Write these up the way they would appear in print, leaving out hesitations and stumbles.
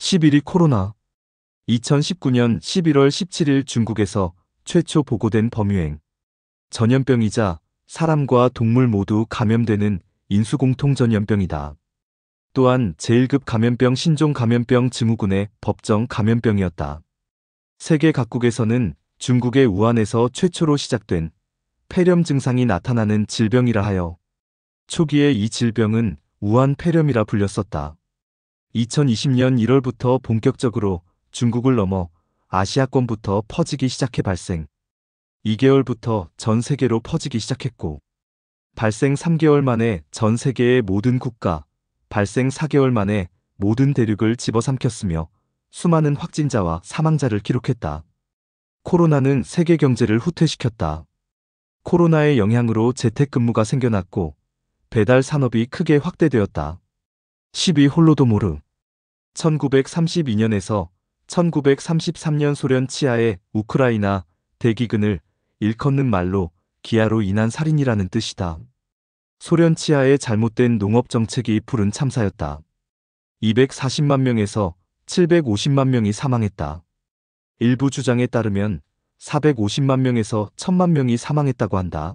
11위 코로나. 2019년 11월 17일 중국에서 최초 보고된 범유행. 전염병이자 사람과 동물 모두 감염되는 인수공통 전염병이다. 또한 제1급 감염병 신종 감염병 증후군의 법정 감염병이었다. 세계 각국에서는 중국의 우한에서 최초로 시작된 폐렴 증상이 나타나는 질병이라 하여 초기에 이 질병은 우한 폐렴이라 불렸었다. 2020년 1월부터 본격적으로 중국을 넘어 아시아권부터 퍼지기 시작해 발생. 2개월부터 전 세계로 퍼지기 시작했고, 발생 3개월 만에 전 세계의 모든 국가, 발생 4개월 만에 모든 대륙을 집어삼켰으며 수많은 확진자와 사망자를 기록했다. 코로나는 세계 경제를 후퇴시켰다. 코로나의 영향으로 재택근무가 생겨났고 배달 산업이 크게 확대되었다. 10위 홀로도모르. 1932년에서 1933년 소련 치하의 우크라이나 대기근을 일컫는 말로 기아로 인한 살인이라는 뜻이다. 소련 치하의 잘못된 농업 정책이 부른 참사였다. 240만 명에서 750만 명이 사망했다. 일부 주장에 따르면 450만 명에서 1000만 명이 사망했다고 한다.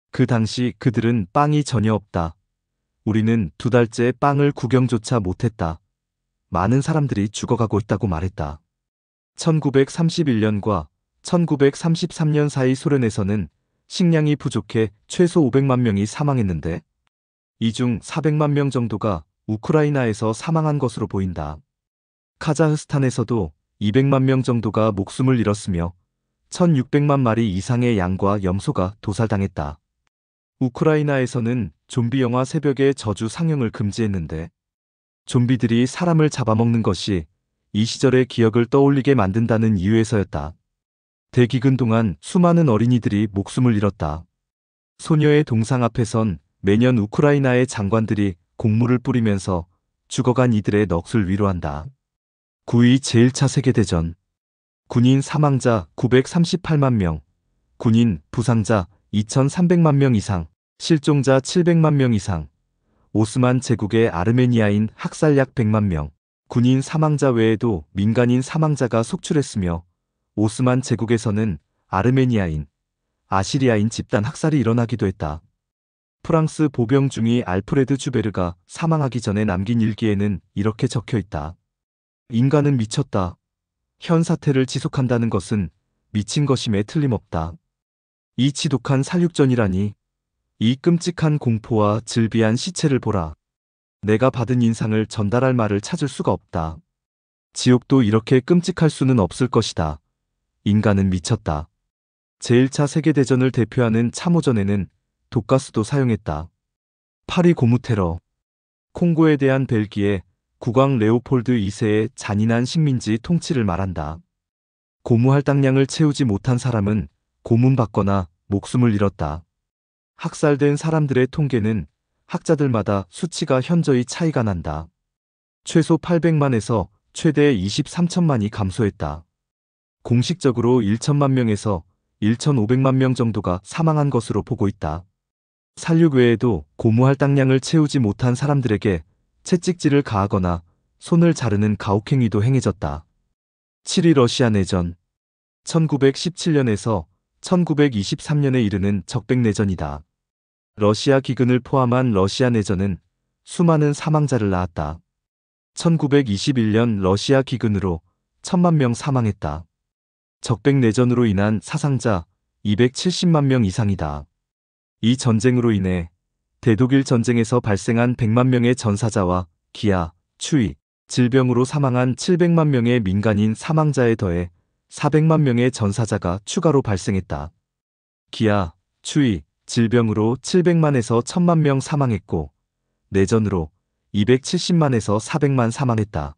그 당시 그들은 빵이 전혀 없다. 우리는 2달째 빵을 구경조차 못했다. 많은 사람들이 죽어가고 있다고 말했다. 1931년과 1933년 사이 소련에서는 식량이 부족해 최소 500만 명이 사망했는데 이 중 400만 명 정도가 우크라이나에서 사망한 것으로 보인다. 카자흐스탄에서도 200만 명 정도가 목숨을 잃었으며 1600만 마리 이상의 양과 염소가 도살당했다. 우크라이나에서는 좀비 영화 새벽의 저주 상영을 금지했는데 좀비들이 사람을 잡아먹는 것이 이 시절의 기억을 떠올리게 만든다는 이유에서였다. 대기근 동안 수많은 어린이들이 목숨을 잃었다. 소녀의 동상 앞에선 매년 우크라이나의 장관들이 곡물을 뿌리면서 죽어간 이들의 넋을 위로한다. 9위 제1차 세계대전. 군인 사망자 938만 명, 군인 부상자 2300만 명 이상, 실종자 700만 명 이상, 오스만 제국의 아르메니아인 학살 약 100만 명, 군인 사망자 외에도 민간인 사망자가 속출했으며 오스만 제국에서는 아르메니아인, 아시리아인 집단 학살이 일어나기도 했다. 프랑스 보병 중위 알프레드 주베르가 사망하기 전에 남긴 일기에는 이렇게 적혀 있다. 인간은 미쳤다. 현 사태를 지속한다는 것은 미친 것임에 틀림없다. 이 지독한 살육전이라니. 이 끔찍한 공포와 즐비한 시체를 보라. 내가 받은 인상을 전달할 말을 찾을 수가 없다. 지옥도 이렇게 끔찍할 수는 없을 것이다. 인간은 미쳤다. 제1차 세계대전을 대표하는 참호전에는 독가스도 사용했다. 파리 고무 테러. 콩고에 대한 벨기에 국왕 레오폴드 2세의 잔인한 식민지 통치를 말한다. 고무 할당량을 채우지 못한 사람은 고문받거나 목숨을 잃었다. 학살된 사람들의 통계는 학자들마다 수치가 현저히 차이가 난다. 최소 800만에서 최대 23천만이 감소했다. 공식적으로 1천만 명에서 1,500만 명 정도가 사망한 것으로 보고 있다. 살육 외에도 고무 할당량을 채우지 못한 사람들에게 채찍질을 가하거나 손을 자르는 가혹행위도 행해졌다. 7위 러시아 내전. 1917년에서 1923년에 이르는 적백내전이다. 러시아 기근을 포함한 러시아 내전은 수많은 사망자를 낳았다. 1921년 러시아 기근으로 1000만 명 사망했다. 적백내전으로 인한 사상자 270만 명 이상이다. 이 전쟁으로 인해 대독일 전쟁에서 발생한 100만 명의 전사자와 기아, 추위, 질병으로 사망한 700만 명의 민간인 사망자에 더해 400만 명의 전사자가 추가로 발생했다. 기아, 추위, 질병으로 700만에서 1000만 명 사망했고 내전으로 270만에서 400만 사망했다.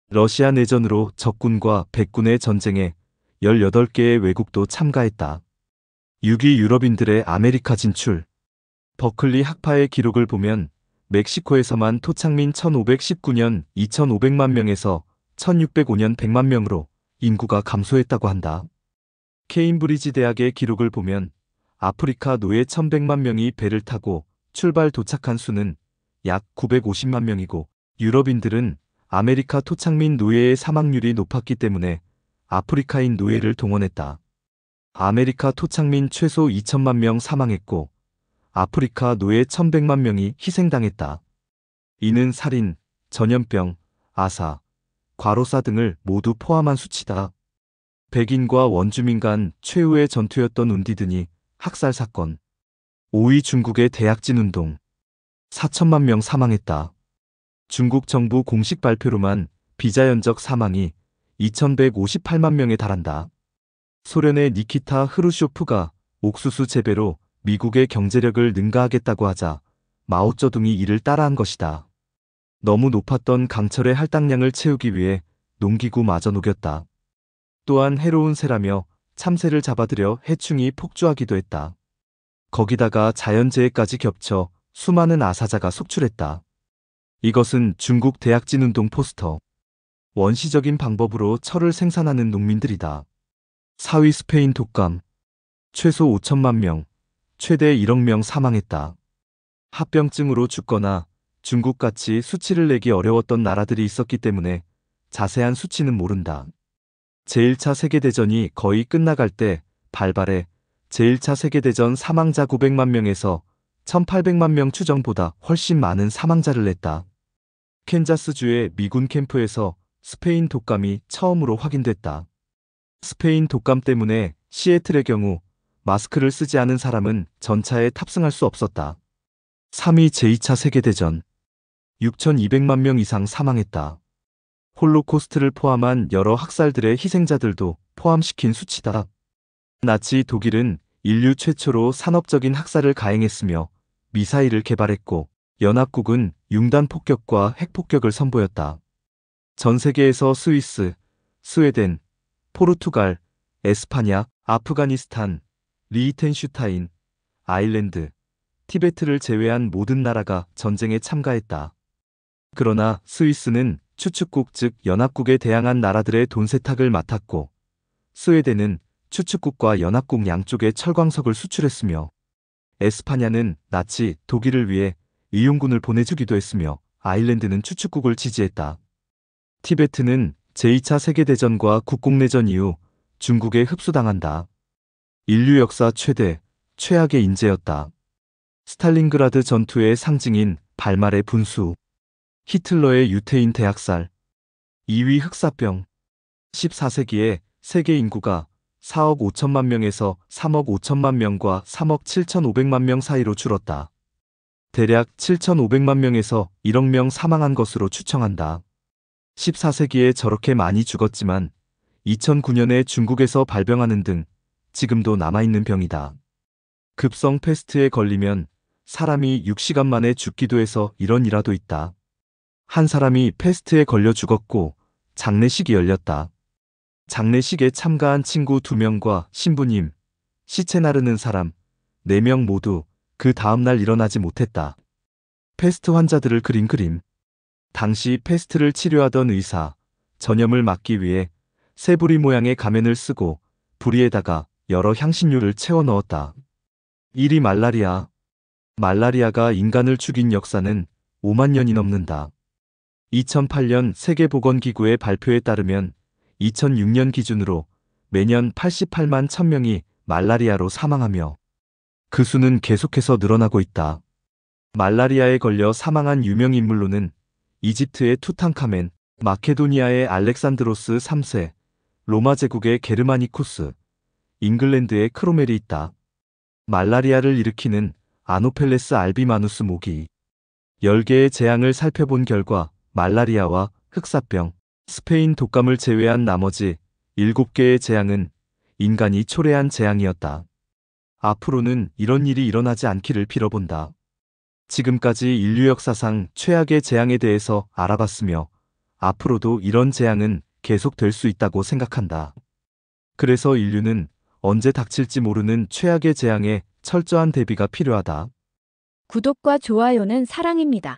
러시아 내전으로 적군과 백군의 전쟁에 18개의 외국도 참가했다. 6위 유럽인들의 아메리카 진출. 버클리 학파의 기록을 보면 멕시코에서만 토착민 1519년 2500만 명에서 1605년 100만 명으로 인구가 감소했다고 한다. 케임브리지 대학의 기록을 보면 아프리카 노예 1100만 명이 배를 타고 출발 도착한 수는 약 950만 명이고 유럽인들은 아메리카 토착민 노예의 사망률이 높았기 때문에 아프리카인 노예를 동원했다. 아메리카 토착민 최소 2천만 명 사망했고 아프리카 노예 1,100만 명이 희생당했다. 이는 살인, 전염병, 아사, 과로사 등을 모두 포함한 수치다. 백인과 원주민 간 최후의 전투였던 운디드니 학살 사건. 5위 중국의 대약진 운동. 4천만 명 사망했다. 중국 정부 공식 발표로만 비자연적 사망이 2,158만 명에 달한다. 소련의 니키타 흐루쇼프가 옥수수 재배로 미국의 경제력을 능가하겠다고 하자 마오쩌둥이 이를 따라한 것이다. 너무 높았던 강철의 할당량을 채우기 위해 농기구 마저 녹였다. 또한 해로운 새라며 참새를 잡아들여 해충이 폭주하기도 했다. 거기다가 자연재해까지 겹쳐 수많은 아사자가 속출했다. 이것은 중국 대약진 운동 포스터. 원시적인 방법으로 철을 생산하는 농민들이다. 4위 스페인 독감. 최소 5천만 명, 최대 1억 명 사망했다. 합병증으로 죽거나 중국같이 수치를 내기 어려웠던 나라들이 있었기 때문에 자세한 수치는 모른다. 제1차 세계대전이 거의 끝나갈 때 발발해 제1차 세계대전 사망자 900만 명에서 1,800만 명 추정보다 훨씬 많은 사망자를 냈다. 캔자스주의 미군 캠프에서 스페인 독감이 처음으로 확인됐다. 스페인 독감 때문에 시애틀의 경우 마스크를 쓰지 않은 사람은 전차에 탑승할 수 없었다. 3위 제2차 세계대전. 6,200만 명 이상 사망했다. 홀로코스트를 포함한 여러 학살들의 희생자들도 포함시킨 수치다. 나치 독일은 인류 최초로 산업적인 학살을 가행했으며 미사일을 개발했고 연합국은 융단 폭격과 핵폭격을 선보였다. 전 세계에서 스위스, 스웨덴, 포르투갈, 에스파냐, 아프가니스탄, 리히텐슈타인, 아일랜드, 티베트를 제외한 모든 나라가 전쟁에 참가했다. 그러나 스위스는 추축국 즉 연합국에 대항한 나라들의 돈 세탁을 맡았고 스웨덴은 추축국과 연합국 양쪽에 철광석을 수출했으며 에스파냐는 나치 독일을 위해 의용군을 보내주기도 했으며 아일랜드는 추축국을 지지했다. 티베트는 제2차 세계대전과 국공내전 이후 중국에 흡수당한다. 인류 역사 최악의 인재였다. 스탈린그라드 전투의 상징인 발말의 분수. 히틀러의 유태인 대학살. 2위 흑사병. 14세기에 세계 인구가 4억 5천만 명에서 3억 5천만 명과 3억 7,500만 명 사이로 줄었다. 대략 7,500만 명에서 1억 명 사망한 것으로 추정한다. 14세기에 저렇게 많이 죽었지만 2009년에 중국에서 발병하는 등 지금도 남아있는 병이다. 급성 패스트에 걸리면 사람이 6시간 만에 죽기도 해서 이런 일화도 있다. 한 사람이 패스트에 걸려 죽었고 장례식이 열렸다. 장례식에 참가한 친구 2명과 신부님, 시체 나르는 사람 4명 모두 그 다음날 일어나지 못했다. 패스트 환자들을 그린 그림. 당시 패스트를 치료하던 의사, 전염을 막기 위해 새부리 모양의 가면을 쓰고 부리에다가 여러 향신료를 채워 넣었다. 1위 말라리아. 말라리아가 인간을 죽인 역사는 5만 년이 넘는다. 2008년 세계보건기구의 발표에 따르면 2006년 기준으로 매년 88만 1,000명이 말라리아로 사망하며 그 수는 계속해서 늘어나고 있다. 말라리아에 걸려 사망한 유명인물로는 이집트의 투탕카멘, 마케도니아의 알렉산드로스 3세, 로마 제국의 게르마니쿠스, 잉글랜드의 크로멜이 있다. 말라리아를 일으키는 아노펠레스 알비마누스 모기. 10개의 재앙을 살펴본 결과 말라리아와 흑사병, 스페인 독감을 제외한 나머지 7개의 재앙은 인간이 초래한 재앙이었다. 앞으로는 이런 일이 일어나지 않기를 빌어본다. 지금까지 인류 역사상 최악의 재앙에 대해서 알아봤으며 앞으로도 이런 재앙은 계속될 수 있다고 생각한다. 그래서 인류는 언제 닥칠지 모르는 최악의 재앙에 철저한 대비가 필요하다. 구독과 좋아요는 사랑입니다.